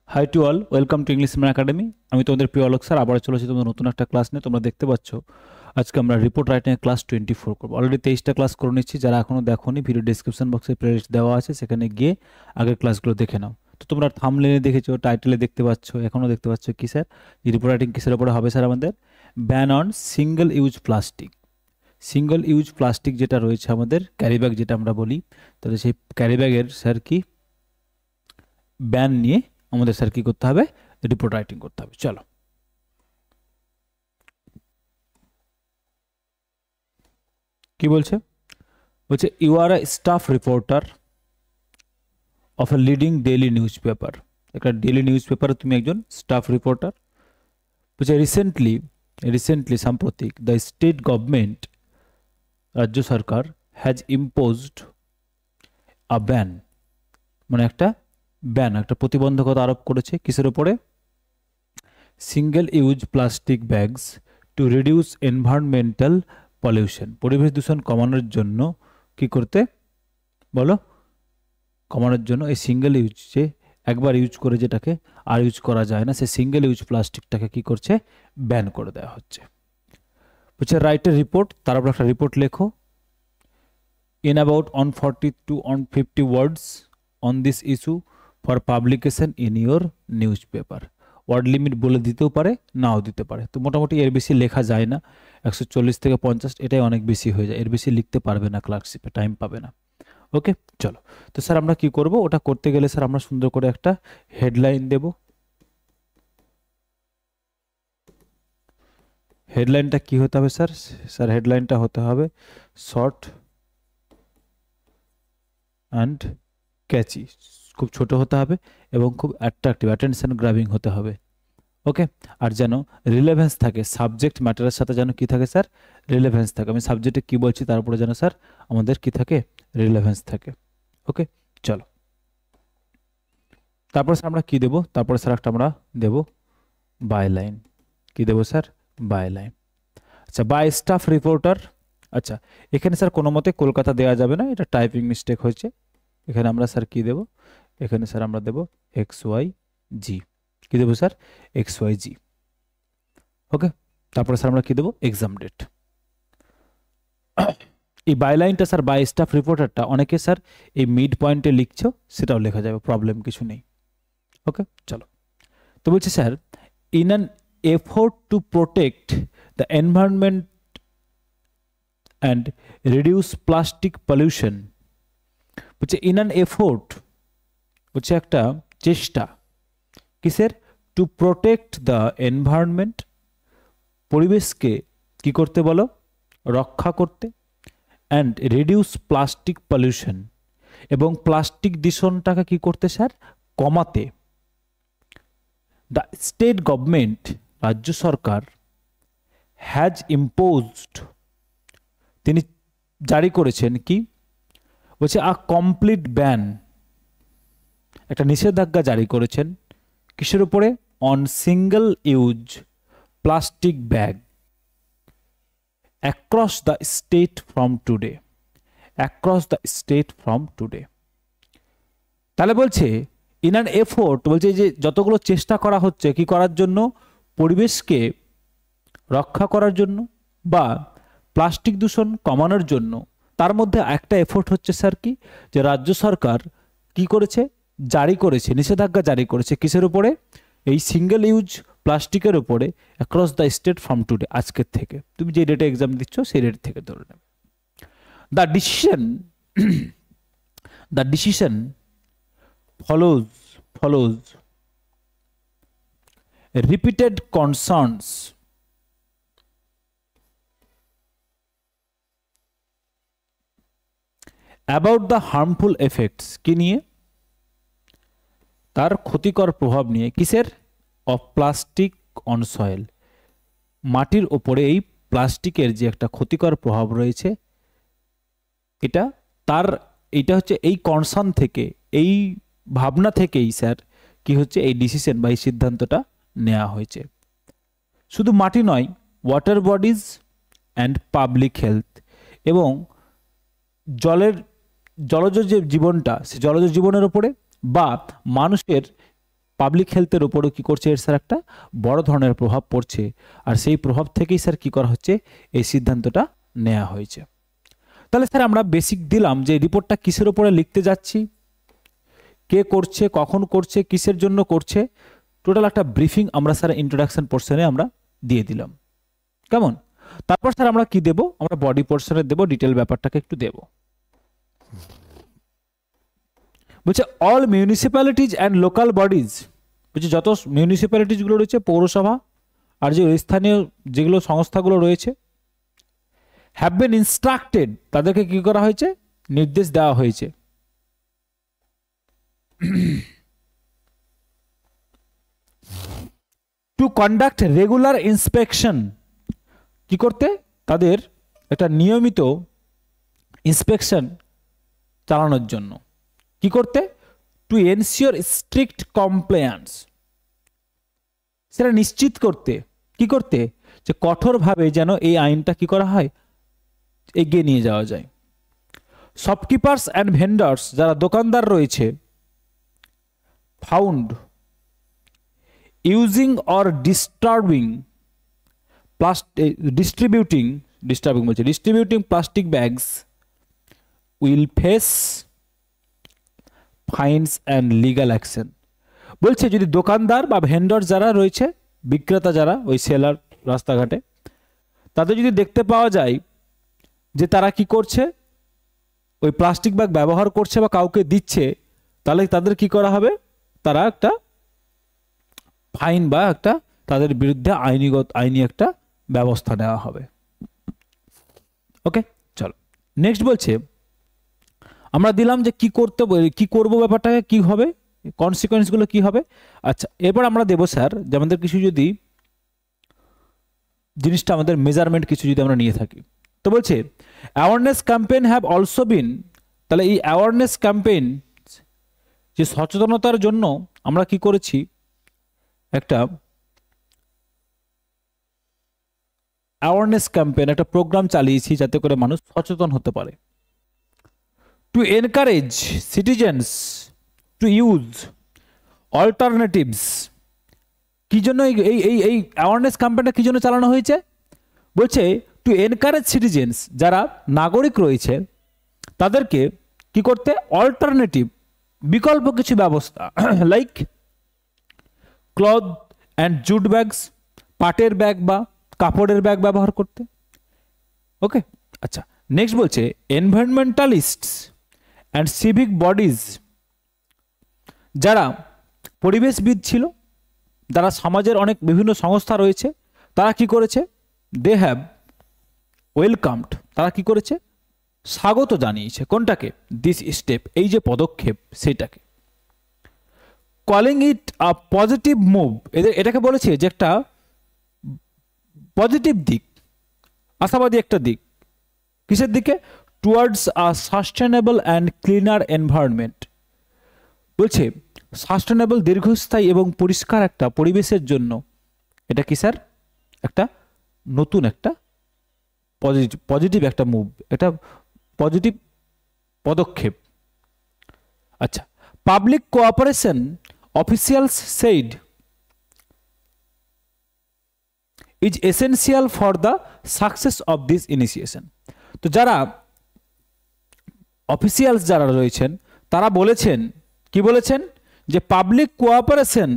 High to all, welcome to English man academy. আমি তোমাদের প্রিয় অলোক স্যার আবার চলেছি তোমাদের নতুন একটা ক্লাস নিয়ে। তোমরা দেখতে পাচ্ছ আজকে আমরা রিপোর্ট রাইটিংয়ের ক্লাস 24 করবো। অলরেডি 23টা ক্লাস করে নিচ্ছি। যারা এখনও দেখোনি, ভিডিও ডিসক্রিপশন বক্সে প্লেলিস্ট দেওয়া আছে, সেখানে গিয়ে আগের ক্লাসগুলো দেখে নাও। তো তোমরা থাম্বনেইলে দেখেছো, টাইটেলে দেখতে পাচ্ছ, এখনও দেখতে পাচ্ছ কি স্যার, রিপোর্ট রাইটিং কিসের উপরে হবে স্যার? আমাদের ban on single use plastic. Single use plastic যেটা রয়েছে আমাদের ক্যারি ব্যাগ যেটা আমরা বলি, তাহলে সেই ক্যারি ব্যাগের স্যার কি ব্যান নিয়ে আমাদের স্যার কি করতে হবে? রিপোর্ট রাইটিং করতে হবে। চলো, কি বলছে? বলছে you are a staff reporter of a leading daily newspaper. একটা ডেইলি নিউজ পেপারে তুমি একজন স্টাফ রিপোর্টার। বলছে রিসেন্টলি সাম্প্রতিক দ্য স্টেট গভর্নমেন্ট, রাজ্য সরকার, হ্যাজ ইম্পোজড আ ব্যান, মানে একটা ব্যান, একটা প্রতিবন্ধকতা আরোপ করেছে কিসের উপরে? Single use plastic bags to reduce environmental pollution. পরিবেশ দূষণ কমানোর জন্য কি করতে বলো? কমানোর জন্য এই সিঙ্গেল ইউজ, যে একবার ইউজ করে যেটাকে আর ইউজ করা যায় না, সে সিঙ্গেল ইউজ প্লাস্টিকটাকে কি করছে? ব্যান করে দেওয়া হচ্ছে। বলছে রাইট এ রিপোর্ট, তার উপর একটা রিপোর্ট লেখো in about 140 to 150 words on this issue for publication in your newspaper. Word limit বলে দিতেও পারে, নাও দিতে পারে। তো মোটামুটি এর বেশি লেখা যায় না, 140 থেকে 50 এটাই অনেক বেশি হয়ে যায়। এর বেশি লিখতে পারবে না, ক্লার্কশিপে টাইম পাবে না। ওকে, চলো। তো স্যার আমরা কি করব? ওটা করতে গেলে স্যার আমরা সুন্দর করে একটা হেডলাইন দেব। হেডলাইনটা কি হতে হবে স্যার? স্যার হেডলাইনটা হতে হবে শর্ট অ্যান্ড ক্যাচি, খুব ছোট হতে হবে এবং খুব অ্যাট্রাকটিভ, অ্যাটেনশন গ্রাবিং হতে হবে। ওকে, আর যেন রিলেভেন্স থাকে, সাবজেক্ট ম্যাটারের সাথে যেন কি থাকে স্যার? রিলেভেন্স থাকে। আমি সাবজেক্টে কি বলছি তার উপরে যেন স্যার আমাদের কি থাকে? রিলেভেন্স থাকে। ওকে, চলো। তারপর স্যার আমরা কি দেব? তারপরে স্যার একটা আমরা দেব বাই লাইন। কি দেব স্যার? Byline. আচ্ছা, বাই স্টাফ রিপোর্টার। আচ্ছা, এখানে স্যার কোনো মতে কলকাতা দেওয়া যাবে না, এটা টাইপিং মিস্টেক হয়েছে। এখানে আমরা স্যার কি দেব? এখানে স্যার আমরা দেব XYG। কি দেবো স্যার? XYG। ওকে, তারপরে স্যার আমরা কি দেবো? Exam date. এই বাইলাইনটা স্যার, বাই স্টাফ রিপোর্টারটা অনেকে স্যার এই মিড পয়েন্টে লিখছো, সেটাও লেখা যাবে, প্রবলেম কিছু নেই। ওকে, চলো। তো বলছি sir, in an effort to protect the environment and reduce plastic pollution. বলছে ইন অ্যান এফোর্ট, বলছে একটা চেষ্টা, কিসের? টু প্রোটেক্ট দ্য এনভায়রনমেন্ট, পরিবেশকে কি করতে বলো? রক্ষা করতে। অ্যান্ড রিডিউস প্লাস্টিক পলিউশন, এবং প্লাস্টিক দূষণটাকে কি করতে স্যার? কমাতে। দ্য স্টেট গভর্নমেন্ট, রাজ্য সরকার, হ্যাজ ইম্পোজড, তিনি জারি করেছেন কি? বলছে আ কমপ্লিট ব্যান, একটা নিষেধাজ্ঞা জারি করেছেন কিসের উপরে? On single use plastic bag across the state from today. Across the state from today, তাহলে বলছে ইন অ্যান এফোর্ট, বলছে যে যতগুলো চেষ্টা করা হচ্ছে কি করার জন্য? পরিবেশকে রক্ষা করার জন্য বা প্লাস্টিক দূষণ কমানোর জন্য, তার মধ্যে একটা এফোর্ট হচ্ছে স্যার কি? যে রাজ্য সরকার কি করেছে? জারি করেছে, নিষেধাজ্ঞা জারি করেছে কিসের উপরে? এই সিঙ্গেল ইউজ প্লাস্টিকের উপরে, across the state from today, আজকের থেকে। তুমি যে ডেটে এক্সাম দিচ্ছ সেই ডেট থেকে ধরে নেবে। The decision the decision follows repeated concerns about the harmful effects, কি নিয়ে? তার ক্ষতিকর প্রভাব নিয়ে। কিসের? অফ প্লাস্টিক অন সয়েল, মাটির ওপরে এই প্লাস্টিকের যে একটা ক্ষতিকর প্রভাব রয়েছে, এটা হচ্ছে এই কনসার্ন থেকে, এই ভাবনা থেকেই স্যার কি হচ্ছে? এই ডিসিশন বা এই সিদ্ধান্তটা নেওয়া হয়েছে। শুধু মাটি নয়, water bodies and public health, এবং জলজ যে জীবনটা, সে জলজ জীবনের উপরে বা মানুষের পাবলিক হেলথের উপরও কি করছে এর স্যার একটা বড় ধরনের প্রভাব পড়ছে, আর সেই প্রভাব থেকেই স্যার কি করা হচ্ছে, এই সিদ্ধান্তটা নেওয়া হয়েছে। তাহলে স্যার আমরা বেসিক দিলাম যে রিপোর্টটা কিসের উপরে লিখতে যাচ্ছি, কে করছে, কখন করছে, কিসের জন্য করছে, টোটাল একটা ব্রিফিং আমরা স্যার ইন্ট্রোডাকশন পোর্শনে আমরা দিয়ে দিলাম। কেমন? তারপর স্যার আমরা কি দেব, আমরা বডি পোর্শনে দেব, ডিটেল ব্যাপারটাকে একটু দেব। বলছে all municipalities and local bodies, বলছে যত মিউনিসিপ্যালিটিসগুলো রয়েছে, পৌরসভা আর যে স্থানীয় যেগুলো সংস্থাগুলো রয়েছে, হ্যাভ বিন ইনস্ট্রাক্টেড, তাদেরকে কি করা হয়েছে, নির্দেশ দেওয়া হয়েছে, টু কন্ডাক্ট রেগুলার ইন্সপেকশন, কি করতে, তাদের একটা নিয়মিত ইন্সপেকশন চালানোর জন্য, কি করতে, টু এনশিওর স্ট্রিক্ট কমপ্লায়েন্স, সেটা নিশ্চিত করতে, কি করতে, যে কঠোরভাবে যেন এই আইনটা কি করা হয়, এগিয়ে নিয়ে যাওয়া যায়। শপকিপার্স অ্যান্ড ভেন্ডার্স, যারা দোকানদার রয়েছে, found using or distributing plastic bags will face fines and legal action. বলছে যদি দোকানদার বা ভেন্ডর যারা রয়েছে, বিক্রেতা যারা, ওই সেলার রাস্তাঘাটে, তাদের যদি দেখতে পাওয়া যায় যে তারা কি করছে, ওই প্লাস্টিক ব্যাগ ব্যবহার করছে বা কাউকে দিচ্ছে, তাহলে তাদের কি করা হবে, তারা একটা ফাইন বা একটা তাদের বিরুদ্ধে আইনি একটা ব্যবস্থা নেওয়া হবে। ওকে, চলো নেক্সট। বলছে আমরা দিলাম যে কি করতে, কি করব, ব্যাপারটাকে কি হবে, কনসিকোয়েন্সগুলো কি হবে। আচ্ছা, এরপর আমরা দেবো স্যার যে আমাদের কিছু যদি জিনিসটা আমাদের মেজারমেন্ট কিছু যদি আমরা নিয়ে থাকি, তো বলছে awareness campaign have also been, তাহলে এই অ্যাওয়ারনেস ক্যাম্পেইন, যে সচেতনতার জন্য আমরা কি করেছি, একটা অ্যাওয়ারনেস ক্যাম্পেইন, একটা প্রোগ্রাম চালিয়েছি যাতে করে মানুষ সচেতন হতে পারে। To encourage citizens two use alternatives, কি জন্য এই অ্যাওয়ারনেস ক্যাম্পেইনটা কি জন্য চালানো হয়েছে, বলছে টু এনকারেজ সিটিজেন্স, যারা নাগরিক রয়েছে তাদেরকে কি করতে, অল্টারনেটিভ, বিকল্প কিছু ব্যবস্থা, like cloth and jute bags, পাটের ব্যাগ বা কাপড়ের ব্যাগ ব্যবহার করতে। ওকে, আচ্ছা নেক্সট বলছে এনভায়রনমেন্টালিস্টস অ্যান্ড সিভিক বডিজ, যারা পরিবেশবিদ ছিল, যারা সমাজের অনেক বিভিন্ন সংস্থা রয়েছে, তারা কি করেছে, দে হ্যাভ ওয়েলকামড, তারা কি করেছে, স্বাগত জানিয়েছে, কোনটাকে, দিস স্টেপ, এই যে পদক্ষেপ সেটাকে। Calling it a positive move, এটাকে বলেছে যে একটা পজিটিভ দিক, আশাবাদী একটা দিক, কিসের দিকে, towards a sustainable and cleaner environment, বলছে সাস্টেনেবল, দীর্ঘস্থায়ী এবং পরিষ্কার একটা পরিবেশের জন্য এটা কি স্যার, একটা নতুন একটা পজিটিভ একটা মুভ, এটা পজিটিভ পদক্ষেপ। আচ্ছা, public cooperation officials said is essential for the success of this initiation, তো যারা অফিসিয়ালস যারা রয়েছেন তারা বলেছেন, কি বলেছেন, যে public cooperation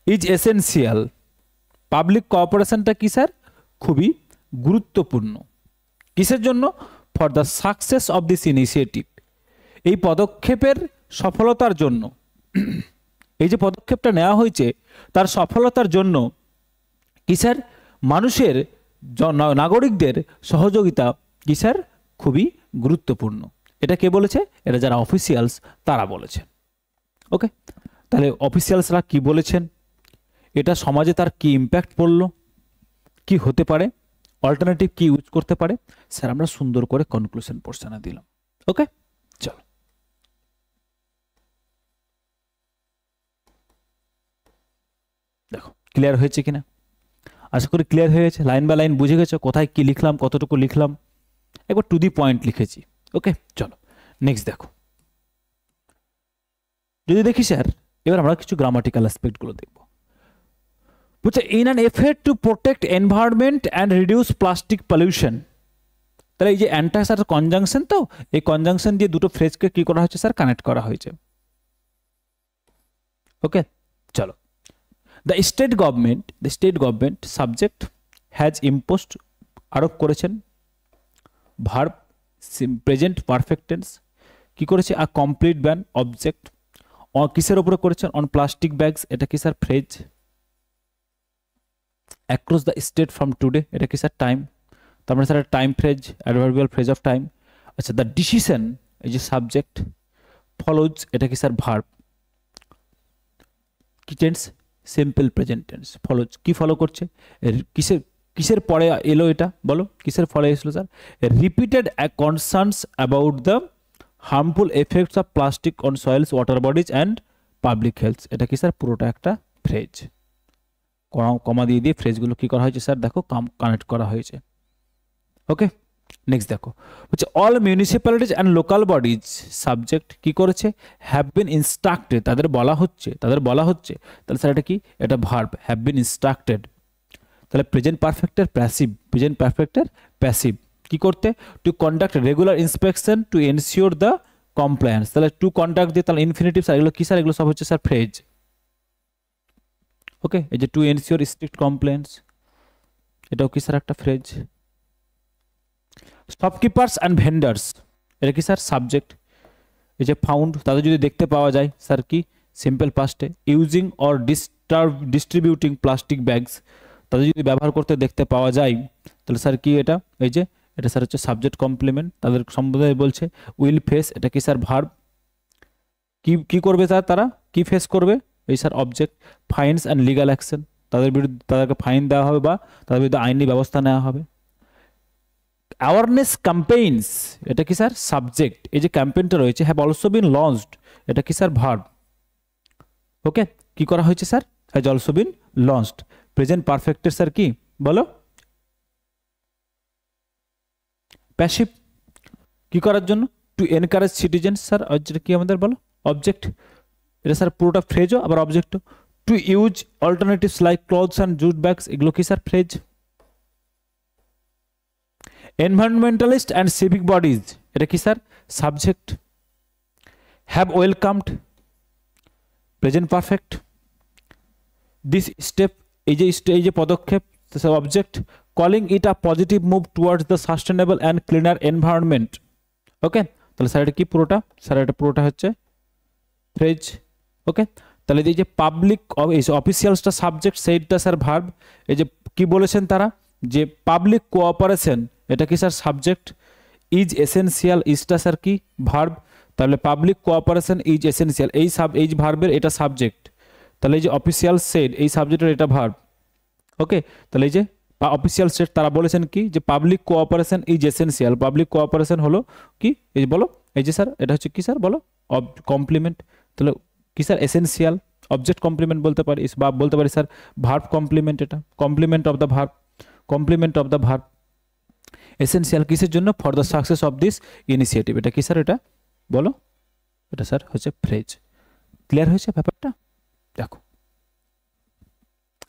is essential, public কোঅপারেশনটা কি স্যার, খুবই গুরুত্বপূর্ণ, কিসের জন্য, for the success of this initiative, এই পদক্ষেপের সফলতার জন্য, এই যে পদক্ষেপটা নেওয়া হয়েছে তার সফলতার জন্য কি স্যার, মানুষের নাগরিকদের সহযোগিতা কি স্যার, খুবই গুরুত্বপূর্ণ। এটা কে বলেছে, এটা যারা অফিসিয়ালস তারা বলেছেন। ওকে, তাহলে অফিসিয়ালসরা কি বলেছেন, এটা সমাজে তার কি ইম্প্যাক্ট পড়লো, কি হতে পারে, অল্টারনেটিভ কি ইউজ করতে পারে, স্যার আমরা সুন্দর করে কনক্লুশন পোর্শনে দিলাম। ওকে, চলো দেখো ক্লিয়ার হয়েছে কিনা, আশা করি ক্লিয়ার হয়ে গেছে, লাইন বাই লাইন বুঝে গেছো কোথায় কি লিখলাম, কতটুকু লিখলাম, একবার টু দি পয়েন্ট লিখেছি। ওকে, চলো নেক্সট দেখো, যদি দেখি স্যার এবার আমরা কিছু গ্রামাটিক্যাল অ্যাসপেক্টগুলো দেখব। বলছে in an effort to protect environment and reduce plastic pollution. তাহলে এই যে অ্যান্টা স্যার কনজাংশন, তো এই কনজাংশন দিয়ে দুটো ফ্রেজকে কি করা হয়েছে স্যার, কানেক্ট করা হয়েছে। ওকে, চলো। The state government subject has imposed, আরোপ করেছেন, ভার্ব প্রেজেন্ট পারফেক্ট টেন্স কি করেছে, আ কমপ্লিট ব্যান অবজেক্ট কিসের উপরে করেছেন, অন প্লাস্টিক ব্যাগস, এটা কি sir phrase. Across the state from today, এটা কি স্যার টাইম, তার মানে sir time phrase, adverbial phrase of time. আচ্ছা, দ্য ডিসিশন, এই যে সাবজেক্ট, ফলোজ, এটা কি স্যার ভার্ব, কি tense, simple present tense, follows কি ফলো করছে, কিসের কিসের পরে এলো, এটা বলো কিসের ফলে এসলো sir, repeated concerns about the harmful effects of plastic on soils, water bodies and public health, এটা কি স্যার পুরোটা একটা ফ্রেজ। কমা দিয়ে দিয়ে ফ্রেজগুলো কি করা হয়েছে স্যার, দেখো কানেক্ট করা হয়েছে। ওকে, নেক্সট দেখো, হচ্ছে all municipalities and local bodies subject কি করেছে, হ্যাভ বিন ইনস্ট্রাক্টেড, তাদের বলা হচ্ছে, তাহলে স্যার এটা কি, এটা ভার্ব, হ্যাভ বিন ইনস্ট্রাক্টেড। তাহলে প্রেজেন্ট পারফেক্টের প্যাসিভ কি করতে, to conduct regular inspection to ensure the compliance, তাহলে টু কন্ডাক্ট দিয়ে তাহলে ইনফিনিটিভ স্যার, এগুলো কি স্যার, এগুলো সব হচ্ছে স্যার ফ্রেজ। ওকে, এই যে টু এনশিওর স্ট্রিক্ট কমপ্লায়েন্স, এটাও কি স্যার একটা ফ্রেজ। শপকিপার্স অ্যান্ড ভেন্ডার্স, এটা কি স্যার সাবজেক্ট। এই যে ফাউন্ড, তাদের যদি দেখতে পাওয়া যায় স্যার কি, সিম্পল পাস্টে। Using or distributing plastic bags, তাদের যদি ব্যবহার করতে দেখতে পাওয়া যায়, তাহলে স্যার কি এটা, এই যে এটা স্যার হচ্ছে সাবজেক্ট কমপ্লিমেন্ট, তাদের সম্বন্ধে বলছে। উইল ফেস, এটা কি স্যার ভার্ব, কি করবে স্যার, তারা কি ফেস করবে, এই sir object. Fines and legal action, তাদের বিরুদ্ধে তাদেরকে ফাইন দেওয়া হবে বা তাদের বিরুদ্ধে আইনি ব্যবস্থা নেওয়া হবে। অ্যাওয়ারনেস ক্যাম্পেইনস, এটা কি স্যার সাবজেক্ট, এই যে ক্যাম্পেইনটা রয়েছে, হ্যাভ অলসো বিন লঞ্চড, এটা কি স্যার ভার্ব। ওকে, কি করা হয়েছে sir, has also been launched. Present পারফেক্টের স্যার কি বলো, প্যাসিভ, কি করার জন্য, টু এনকারেজ সিটিজেন্স, স্যার যেটা কি আমাদের বলো অবজেক্ট, এটা স্যার পুরোটা ফ্রেজও আবার অবজেক্টও। To use alternatives like cloths and jute bags, এগুলো কি sir phrase. Environmentalist and civic bodies, এটা কি sir subject. Have welcomed, present perfect. This step, এই যে পদক্ষেপ, object. Calling it a positive move towards the sustainable and cleaner environment. Okay, তাহলে sir এটা কি পুরোটা, স্যার এটা পুরোটা হচ্ছে ফ্রেজ। ওকে, তাহলে এই যে পাবলিক অফিসিয়ালসটা সাবজেক্ট, সেইটা স্যার ভার্ব। এই যে কি বলেছেন তারা, যে পাবলিক কোঅপারেশন, এটা কি স্যার সাবজেক্ট। ইজ এসেনশিয়াল, ইজটা স্যার কি ভার্ব, তাহলে পাবলিক কোঅপারেশন ইজ এসেনশিয়াল, এই ভার্বের এটা সাবজেক্ট। তাহলে এই যে অফিসিয়াল সেড, এই সাবজেক্টের এটা ভার্ব। ওকে, তাহলে এই যে অফিসিয়াল সেড তারা বলেছেন কি, যে public cooperation is essential, public cooperation হলো কি, এই যে বলো, এই যে স্যার এটা হচ্ছে কি স্যার বলো কমপ্লিমেন্ট, তাহলে কি স্যার এসেনশিয়াল, অবজেক্ট কমপ্লিমেন্ট বলতে পারি, বা বলতে পারি স্যার ভার্ব কমপ্লিমেন্ট, এটা complement of the verb. Essential কিসের জন্য, for the success of this initiative, এটা কি স্যার, এটা বলো, এটা স্যার হচ্ছে ফ্রেজ। ক্লিয়ার হয়েছে ব্যাপারটা, দেখো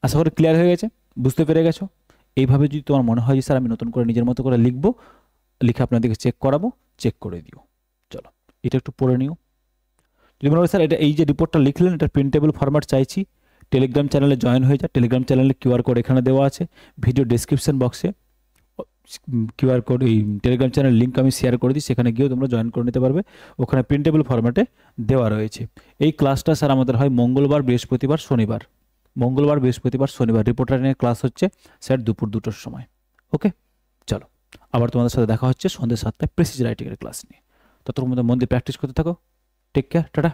আশা করি ক্লিয়ার হয়ে গেছে, বুঝতে পেরে গেছো। এইভাবে যদি তোমার মনে হয় যে স্যার আমি নতুন করে নিজের মতো করে লিখবো, লিখে আপনাদেরকে চেক করাবো, চেক করে দিও। চলো এটা একটু পড়ে নিও। যদি মনে হয় স্যার এটা এই যে রিপোর্টটা লিখলেন, এটা প্রিন্টেবল ফরম্যাট চাইছি, টেলিগ্রাম চ্যানেলে জয়েন হয়ে যায়। টেলিগ্রাম চ্যানেলে কিউআর কোড এখানে দেওয়া আছে, ভিডিও ডেসক্রিপশন বক্সে কিউআর কোড, এই টেলিগ্রাম চ্যানেল লিঙ্ক আমি শেয়ার করে দিই, সেখানে গিয়েও তোমরা জয়েন করে নিতে পারবে, ওখানে প্রিন্টেবল ফরম্যাটে দেওয়া রয়েছে। এই ক্লাসটা স্যার আমাদের হয় মঙ্গলবার, বৃহস্পতিবার, শনিবার। রিপোর্টার নিয়ে ক্লাস হচ্ছে স্যার দুপুর 2টোর সময়। ওকে, চলো আবার তোমাদের সাথে দেখা হচ্ছে সন্ধ্যে 7টায় প্রেসিজ রাইটিংয়ের ক্লাস নিয়ে। ততক্ষণ মধ্যে মন দিয়ে প্র্যাকটিস করতে থাকো। Take care, tata.